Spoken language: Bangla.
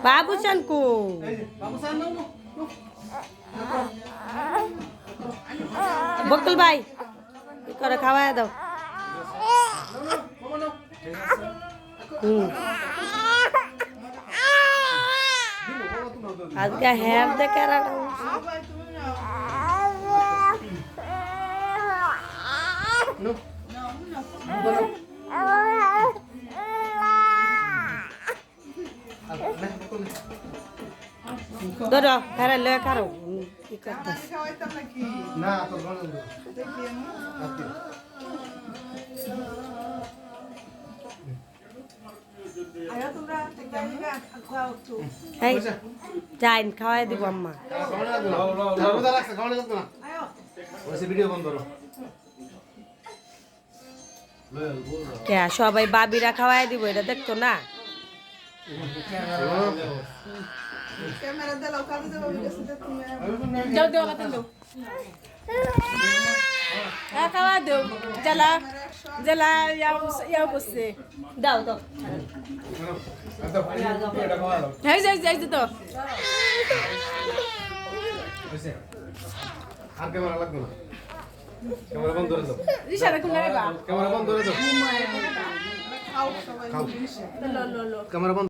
Babusan ko. বকুল ভাই কি করে খাওয়ায় দাও। আজকে হেয়ার দেখে ধরো খারা লয়ে খারো কি করতেছ না তো বলো আয়া তোমরা টেকনিকা খাওয়াও তো এই যাইন খাওয়াই দিব আম্মা রোজা রাখছে খাওয়া লাগতো না আয়ো ওই ভিডিও বন্ধ করো কে সবাই বাবিরা খাওয়াই দিব এটা দেখতো না। ক্যামেরা দাও কাজে যাবো ভিডিও শুতে তুমি দাও দাও কথা দাও খাওয়া দাও জ্বালা জ্বালা ইয়াও করছে দাও দাও হ্যাঁ যাই যাই তো আর ক্যামেরা লাগতো না ক্যামেরা বন্ধ করে দাও ইশারা করে লাগা ক্যামেরা বন্ধ করে দাও খাও সবাই ক্যামেরা বন্ধ